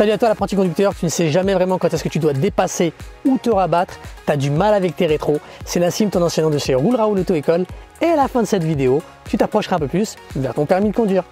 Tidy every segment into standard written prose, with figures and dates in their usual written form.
Salut à toi l'apprenti conducteur, tu ne sais jamais vraiment quand est-ce que tu dois dépasser ou te rabattre, tu as du mal avec tes rétros, c'est Nassim, ton enseignant de chez Roule Raoul Auto École, et à la fin de cette vidéo, tu t'approcheras un peu plus vers ton permis de conduire.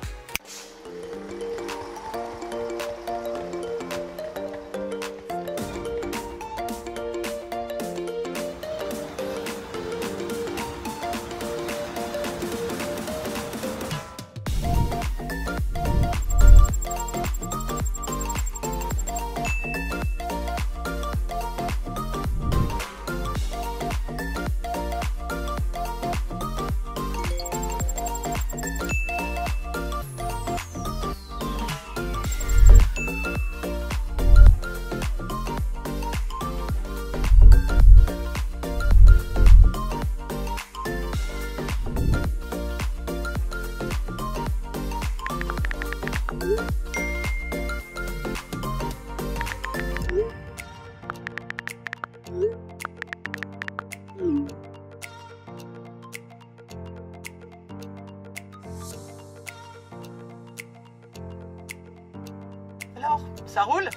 Alors, ça roule?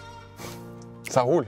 Ça roule.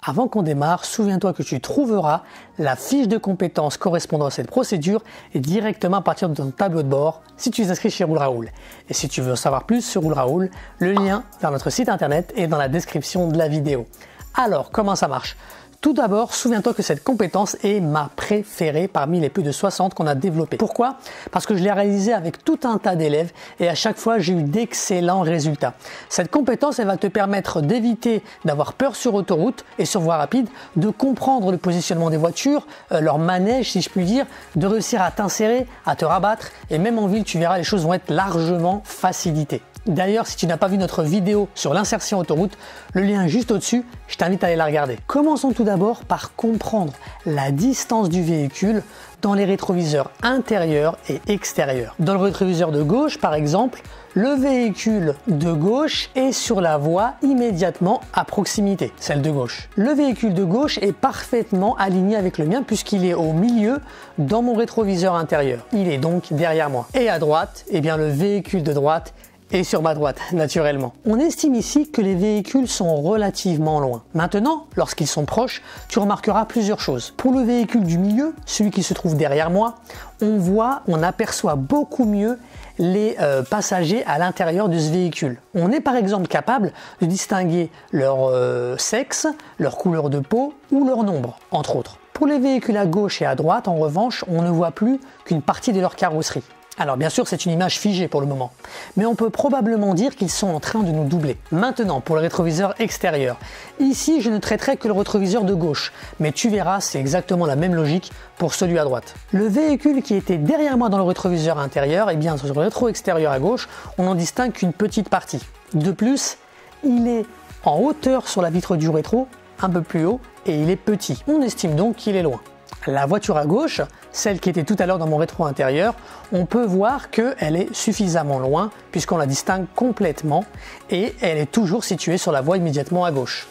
Avant qu'on démarre, souviens-toi que tu trouveras la fiche de compétences correspondant à cette procédure et directement à partir de ton tableau de bord si tu es inscrit chez Roule Raoul. Et si tu veux en savoir plus sur Roule Raoul, le lien vers notre site internet est dans la description de la vidéo. Alors, comment ça marche ? Tout d'abord, souviens-toi que cette compétence est ma préférée parmi les plus de 60 qu'on a développées. Pourquoi ? Parce que je l'ai réalisée avec tout un tas d'élèves et à chaque fois, j'ai eu d'excellents résultats. Cette compétence, elle va te permettre d'éviter d'avoir peur sur autoroute et sur voie rapide, de comprendre le positionnement des voitures, leur manège si je puis dire, de réussir à t'insérer, à te rabattre et même en ville, tu verras, les choses vont être largement facilitées. D'ailleurs, si tu n'as pas vu notre vidéo sur l'insertion autoroute, le lien est juste au-dessus, je t'invite à aller la regarder. Commençons tout d'abord par comprendre la distance du véhicule dans les rétroviseurs intérieurs et extérieurs. Dans le rétroviseur de gauche, par exemple, le véhicule de gauche est sur la voie immédiatement à proximité, celle de gauche. Le véhicule de gauche est parfaitement aligné avec le mien puisqu'il est au milieu dans mon rétroviseur intérieur. Il est donc derrière moi. Et à droite, eh bien le véhicule de droite et sur ma droite, naturellement. On estime ici que les véhicules sont relativement loin. Maintenant, lorsqu'ils sont proches, tu remarqueras plusieurs choses. Pour le véhicule du milieu, celui qui se trouve derrière moi, on aperçoit beaucoup mieux les passagers à l'intérieur de ce véhicule. On est par exemple capable de distinguer leur sexe, leur couleur de peau ou leur nombre, entre autres. Pour les véhicules à gauche et à droite, en revanche, on ne voit plus qu'une partie de leur carrosserie. Alors bien sûr, c'est une image figée pour le moment, mais on peut probablement dire qu'ils sont en train de nous doubler. Maintenant, pour le rétroviseur extérieur. Ici, je ne traiterai que le rétroviseur de gauche, mais tu verras, c'est exactement la même logique pour celui à droite. Le véhicule qui était derrière moi dans le rétroviseur intérieur, et bien sur le rétro extérieur à gauche, on n'en distingue qu'une petite partie. De plus, il est en hauteur sur la vitre du rétro, un peu plus haut, et il est petit. On estime donc qu'il est loin. La voiture à gauche, celle qui était tout à l'heure dans mon rétro intérieur, on peut voir qu'elle est suffisamment loin puisqu'on la distingue complètement et elle est toujours située sur la voie immédiatement à gauche.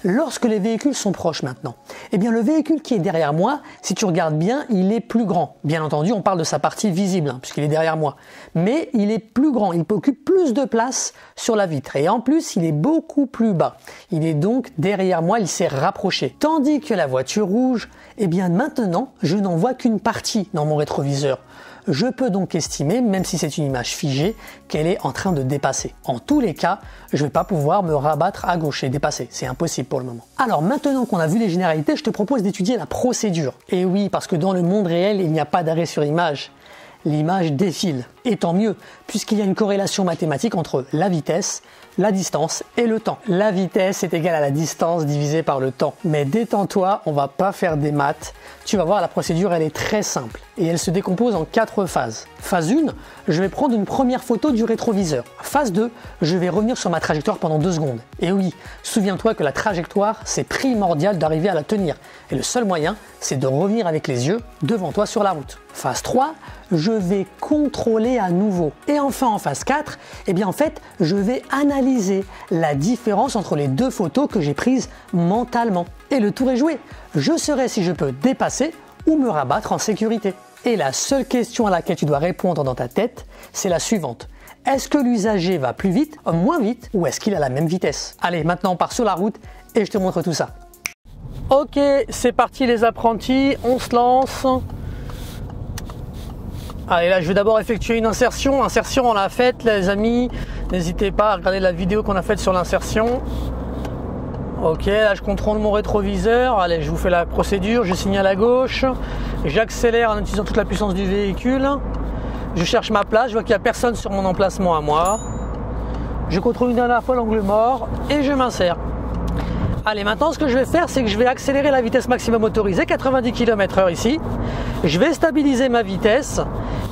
Lorsque les véhicules sont proches maintenant, eh bien le véhicule qui est derrière moi, si tu regardes bien, il est plus grand. Bien entendu, on parle de sa partie visible puisqu'il est derrière moi. Mais il est plus grand, il occupe plus de place sur la vitre et en plus, il est beaucoup plus bas. Il est donc derrière moi, il s'est rapproché. Tandis que la voiture rouge, eh bien maintenant, je n'en vois qu'une partie dans mon rétroviseur. Je peux donc estimer, même si c'est une image figée, qu'elle est en train de dépasser. En tous les cas, je ne vais pas pouvoir me rabattre à gauche et dépasser. C'est impossible pour le moment. Alors maintenant qu'on a vu les généralités, je te propose d'étudier la procédure. Et oui, parce que dans le monde réel, il n'y a pas d'arrêt sur image. L'image défile. Et tant mieux, puisqu'il y a une corrélation mathématique entre la vitesse, la distance et le temps. La vitesse est égale à la distance divisée par le temps. Mais détends-toi, on va pas faire des maths. Tu vas voir, la procédure, elle est très simple. Et elle se décompose en 4 phases. Phase 1, je vais prendre une première photo du rétroviseur. Phase 2, je vais revenir sur ma trajectoire pendant 2 secondes. Et oui, souviens-toi que la trajectoire, c'est primordial d'arriver à la tenir. Et le seul moyen, c'est de revenir avec les yeux devant toi sur la route. Phase 3, je vais contrôler à nouveau. Et enfin, en phase 4, eh bien en fait, je vais analyser la différence entre les 2 photos que j'ai prises mentalement. Et le tour est joué. Je saurai si je peux dépasser ou me rabattre en sécurité. Et la seule question à laquelle tu dois répondre dans ta tête, c'est la suivante. Est-ce que l'usager va plus vite, moins vite, ou est-ce qu'il a la même vitesse? Allez, maintenant on part sur la route et je te montre tout ça. Ok, c'est parti les apprentis, on se lance. Allez, là je vais d'abord effectuer une insertion. L'insertion on l'a faite les amis, n'hésitez pas à regarder la vidéo qu'on a faite sur l'insertion. Ok, là je contrôle mon rétroviseur. Allez, je vous fais la procédure, je signale à gauche, j'accélère en utilisant toute la puissance du véhicule. Je cherche ma place, je vois qu'il n'y a personne sur mon emplacement à moi. Je contrôle une dernière fois l'angle mort et je m'insère. Allez, maintenant ce que je vais faire, c'est que je vais accélérer la vitesse maximum autorisée, 90 km/h ici. Je vais stabiliser ma vitesse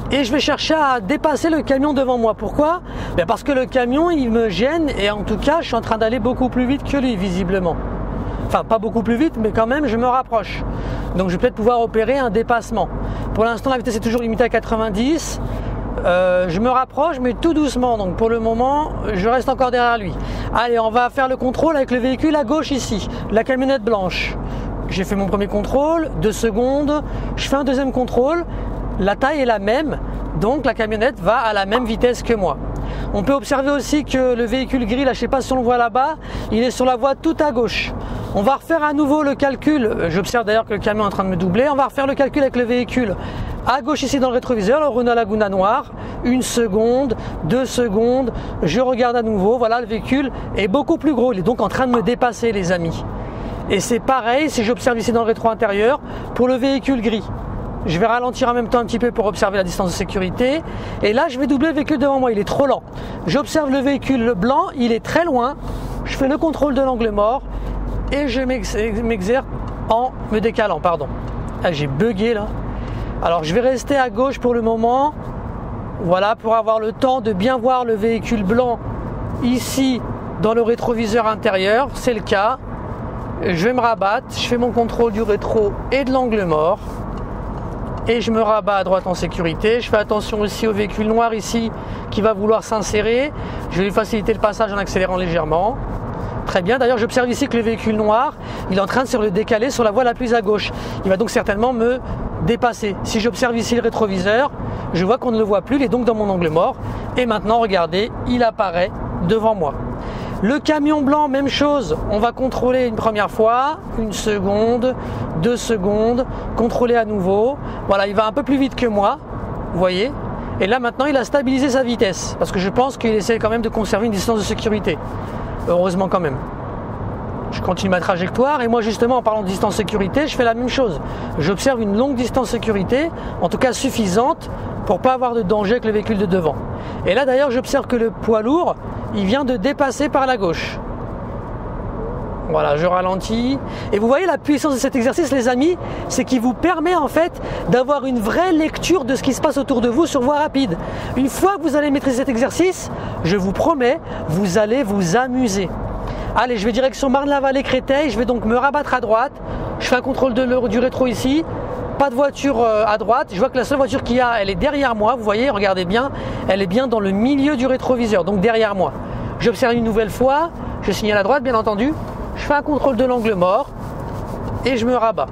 et je vais chercher à dépasser le camion devant moi. Pourquoi? Parce que le camion, il me gêne et en tout cas, je suis en train d'aller beaucoup plus vite que lui, visiblement. Enfin, pas beaucoup plus vite, mais quand même, je me rapproche. Donc, je vais peut-être pouvoir opérer un dépassement. Pour l'instant, la vitesse est toujours limitée à 90. Je me rapproche, mais tout doucement. Donc, pour le moment, je reste encore derrière lui. Allez, on va faire le contrôle avec le véhicule à gauche ici, la camionnette blanche. J'ai fait mon premier contrôle, 2 secondes. Je fais un deuxième contrôle. La taille est la même, donc la camionnette va à la même vitesse que moi. On peut observer aussi que le véhicule gris, là, je ne sais pas si on le voit là-bas, il est sur la voie tout à gauche. On va refaire à nouveau le calcul. J'observe d'ailleurs que le camion est en train de me doubler. On va refaire le calcul avec le véhicule à gauche ici dans le rétroviseur, le Renault Laguna noir. 1 seconde, 2 secondes, je regarde à nouveau. Voilà, le véhicule est beaucoup plus gros. Il est donc en train de me dépasser, les amis. Et c'est pareil si j'observe ici dans le rétro intérieur pour le véhicule gris. Je vais ralentir en même temps un petit peu pour observer la distance de sécurité. Et là, je vais doubler le véhicule devant moi. Il est trop lent. J'observe le véhicule blanc. Il est très loin. Je fais le contrôle de l'angle mort. Et je m'exerce en me décalant. Pardon. Ah, j'ai bugué là. Alors, je vais rester à gauche pour le moment. Voilà, pour avoir le temps de bien voir le véhicule blanc ici dans le rétroviseur intérieur. C'est le cas. Je vais me rabattre. Je fais mon contrôle du rétro et de l'angle mort. Et je me rabats à droite en sécurité. Je fais attention aussi au véhicule noir ici qui va vouloir s'insérer. Je vais lui faciliter le passage en accélérant légèrement. Très bien. D'ailleurs, j'observe ici que le véhicule noir, il est en train de se le décaler sur la voie la plus à gauche. Il va donc certainement me dépasser. Si j'observe ici le rétroviseur, je vois qu'on ne le voit plus. Il est donc dans mon angle mort. Et maintenant, regardez, il apparaît devant moi. Le camion blanc, même chose, on va contrôler une première fois, 1 seconde, 2 secondes, contrôler à nouveau. Voilà, il va un peu plus vite que moi, vous voyez. Et là maintenant, il a stabilisé sa vitesse, parce que je pense qu'il essaie quand même de conserver une distance de sécurité. Heureusement quand même. Je continue ma trajectoire et moi justement en parlant de distance sécurité, je fais la même chose. J'observe une longue distance sécurité, en tout cas suffisante pour ne pas avoir de danger avec le véhicule de devant. Et là d'ailleurs, j'observe que le poids lourd, il vient de dépasser par la gauche. Voilà, je ralentis. Et vous voyez la puissance de cet exercice, les amis, c'est qu'il vous permet en fait d'avoir une vraie lecture de ce qui se passe autour de vous sur voie rapide. Une fois que vous allez maîtriser cet exercice, je vous promets, vous allez vous amuser. Allez, je vais direction Marne-la-Vallée-Créteil, je vais donc me rabattre à droite. Je fais un contrôle du rétro ici. Pas de voiture à droite. Je vois que la seule voiture qu'il y a, elle est derrière moi. Vous voyez, regardez bien, elle est bien dans le milieu du rétroviseur, donc derrière moi. J'observe une nouvelle fois, je signale à droite, bien entendu. Je fais un contrôle de l'angle mort et je me rabats.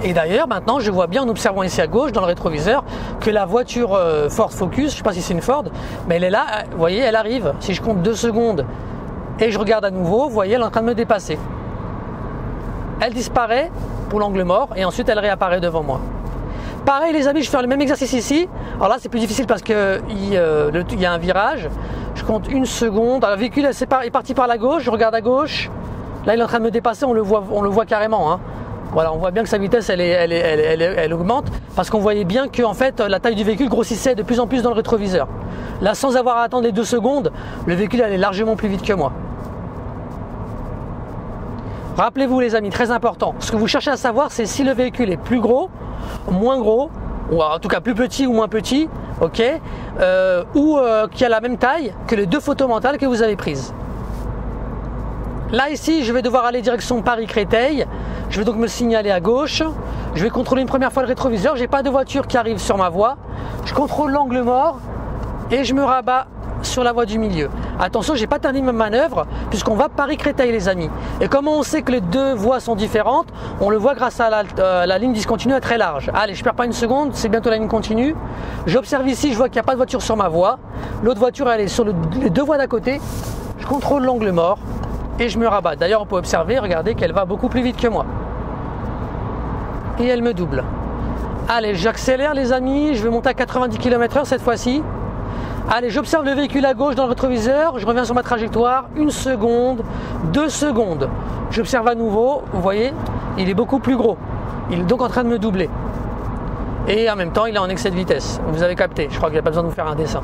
Et d'ailleurs, maintenant, je vois bien en observant ici à gauche, dans le rétroviseur, que la voiture Ford Focus, je ne sais pas si c'est une Ford, mais elle est là, vous voyez, elle arrive. Si je compte 2 secondes et je regarde à nouveau, vous voyez, elle est en train de me dépasser. Elle disparaît pour l'angle mort et ensuite elle réapparaît devant moi. Pareil les amis, je fais le même exercice ici. Alors là c'est plus difficile parce qu'il y a un virage. Je compte 1 seconde. Alors, le véhicule est parti par la gauche, je regarde à gauche. Là il est en train de me dépasser, on le voit carrément. Hein. Voilà, on voit bien que sa vitesse elle augmente parce qu'on voyait bien que en fait, la taille du véhicule grossissait de plus en plus dans le rétroviseur. Là sans avoir à attendre les 2 secondes, le véhicule allait largement plus vite que moi. Rappelez-vous les amis, très important, ce que vous cherchez à savoir c'est si le véhicule est plus gros, moins gros, ou en tout cas plus petit ou moins petit, ok, ou qui a la même taille que les 2 photos mentales que vous avez prises. Là ici je vais devoir aller direction Paris-Créteil, je vais donc me signaler à gauche, je vais contrôler une première fois le rétroviseur, j'ai pas de voiture qui arrive sur ma voie, je contrôle l'angle mort et je me rabats sur la voie du milieu. Attention, j'ai pas terminé ma manœuvre puisqu'on va Paris-Créteil les amis. Et comment on sait que les deux voies sont différentes? On le voit grâce à la ligne discontinue très large. Allez, je perds pas une seconde, c'est bientôt la ligne continue. J'observe ici, je vois qu'il n'y a pas de voiture sur ma voie. L'autre voiture, elle est sur les deux voies d'à côté. Je contrôle l'angle mort et je me rabats. D'ailleurs, on peut observer, regardez qu'elle va beaucoup plus vite que moi. Et elle me double. Allez, j'accélère les amis, je vais monter à 90 km/h cette fois-ci. Allez, j'observe le véhicule à gauche dans le rétroviseur, je reviens sur ma trajectoire, 1 seconde, 2 secondes. J'observe à nouveau, vous voyez, il est beaucoup plus gros. Il est donc en train de me doubler. Et en même temps, il est en excès de vitesse. Vous avez capté, je crois qu'il n'y a pas besoin de vous faire un dessin.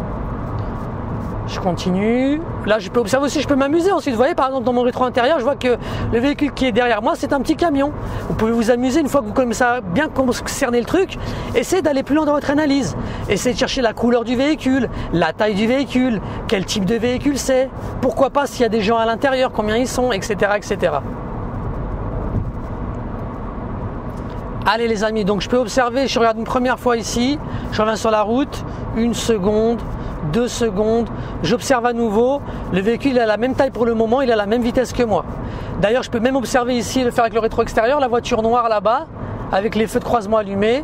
Je continue. Là, je peux observer aussi, je peux m'amuser ensuite. Vous voyez, par exemple, dans mon rétro intérieur, je vois que le véhicule qui est derrière moi, c'est un petit camion. Vous pouvez vous amuser une fois que vous commencez à bien cerner le truc. Essayez d'aller plus loin dans votre analyse. Essayez de chercher la couleur du véhicule, la taille du véhicule, quel type de véhicule c'est. Pourquoi pas s'il y a des gens à l'intérieur, combien ils sont, etc., etc. Allez les amis, donc je peux observer, je regarde une première fois ici, je reviens sur la route, 1 seconde, 2 secondes, j'observe à nouveau, le véhicule a la même taille pour le moment, il a la même vitesse que moi. D'ailleurs, je peux même observer ici, le faire avec le rétro extérieur, la voiture noire là-bas, avec les feux de croisement allumés,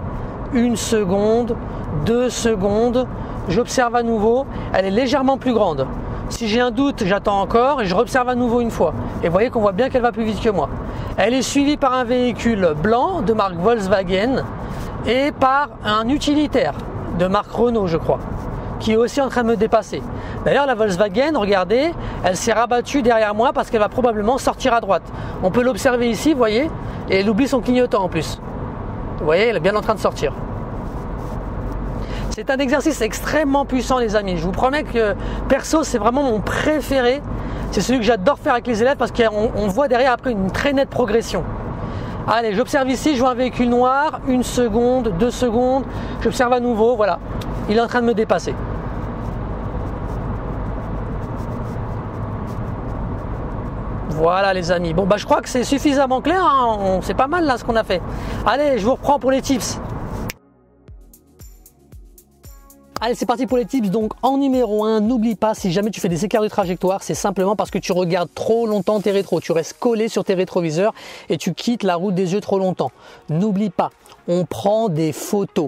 1 seconde, 2 secondes, j'observe à nouveau, elle est légèrement plus grande. Si j'ai un doute, j'attends encore et je observe à nouveau une fois. Et vous voyez qu'on voit bien qu'elle va plus vite que moi. Elle est suivie par un véhicule blanc de marque Volkswagen et par un utilitaire de marque Renault, je crois, qui est aussi en train de me dépasser. D'ailleurs, la Volkswagen, regardez, elle s'est rabattue derrière moi parce qu'elle va probablement sortir à droite. On peut l'observer ici, vous voyez, et elle oublie son clignotant en plus. Vous voyez, elle est bien en train de sortir. C'est un exercice extrêmement puissant les amis. Je vous promets que perso, c'est vraiment mon préféré. C'est celui que j'adore faire avec les élèves parce qu'on voit derrière après une très nette progression. Allez, j'observe ici, je vois un véhicule noir, 1 seconde, 2 secondes, j'observe à nouveau, voilà, il est en train de me dépasser. Voilà les amis, bon bah je crois que c'est suffisamment clair, hein. C'est pas mal là ce qu'on a fait. Allez, je vous reprends pour les tips. Allez, c'est parti pour les tips. Donc en numéro 1, n'oublie pas, si jamais tu fais des écarts de trajectoire, c'est simplement parce que tu regardes trop longtemps tes rétros. Tu restes collé sur tes rétroviseurs et tu quittes la route des yeux trop longtemps. N'oublie pas, on prend des photos.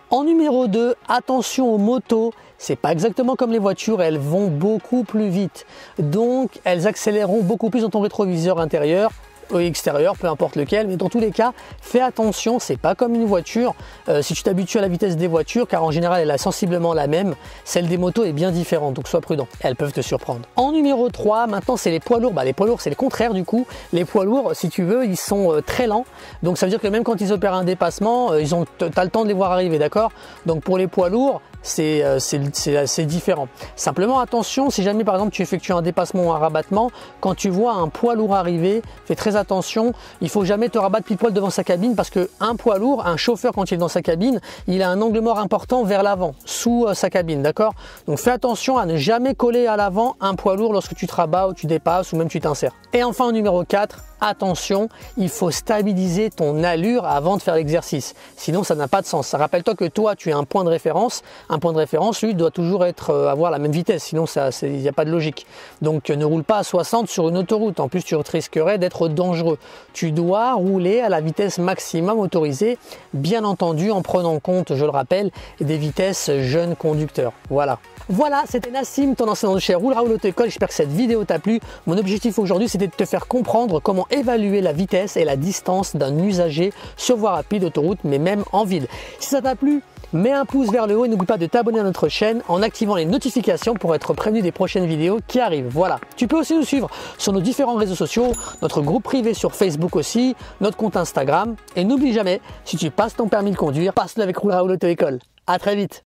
En numéro 2, attention aux motos. C'est pas exactement comme les voitures, elles vont beaucoup plus vite. Donc elles accéléreront beaucoup plus dans ton rétroviseur intérieur. Extérieur, peu importe lequel, mais dans tous les cas, fais attention, c'est pas comme une voiture. Si tu t'habitues à la vitesse des voitures, car en général elle a sensiblement la même, celle des motos est bien différente, donc sois prudent, elles peuvent te surprendre. En numéro 3, maintenant c'est les poids lourds. Les poids lourds c'est le contraire du coup. Les poids lourds, si tu veux, ils sont très lents, donc ça veut dire que même quand ils opèrent un dépassement, t'as le temps de les voir arriver, d'accord? Donc pour les poids lourds, c'est assez différent. Simplement attention, si jamais par exemple tu effectues un dépassement ou un rabattement, quand tu vois un poids lourd arriver, fais très attention, il faut jamais te rabattre pile poil devant sa cabine parce que un poids lourd, un chauffeur quand il est dans sa cabine, il a un angle mort important vers l'avant, sous sa cabine, d'accord? Donc fais attention à ne jamais coller à l'avant un poids lourd lorsque tu te rabats ou tu dépasses ou même tu t'insères. Et enfin au numéro 4, attention, il faut stabiliser ton allure avant de faire l'exercice. Sinon, ça n'a pas de sens. Rappelle-toi que toi, tu as un point de référence. Un point de référence, lui, doit toujours avoir la même vitesse. Sinon, il n'y a pas de logique. Donc, ne roule pas à 60 sur une autoroute. En plus, tu risquerais d'être dangereux. Tu dois rouler à la vitesse maximum autorisée, bien entendu, en prenant en compte, je le rappelle, des vitesses jeunes conducteurs. Voilà. Voilà, c'était Nassim, ton enseignant de chez Roule Raoul Auto École. J'espère que cette vidéo t'a plu. Mon objectif aujourd'hui, c'était de te faire comprendre comment évaluer la vitesse et la distance d'un usager sur voie rapide, autoroute, mais même en ville. Si ça t'a plu, mets un pouce vers le haut et n'oublie pas de t'abonner à notre chaîne en activant les notifications pour être prévenu des prochaines vidéos qui arrivent. Voilà. Tu peux aussi nous suivre sur nos différents réseaux sociaux, notre groupe privé sur Facebook aussi, notre compte Instagram. Et n'oublie jamais, si tu passes ton permis de conduire, passe-le avec Roule Raoul Auto École. À très vite.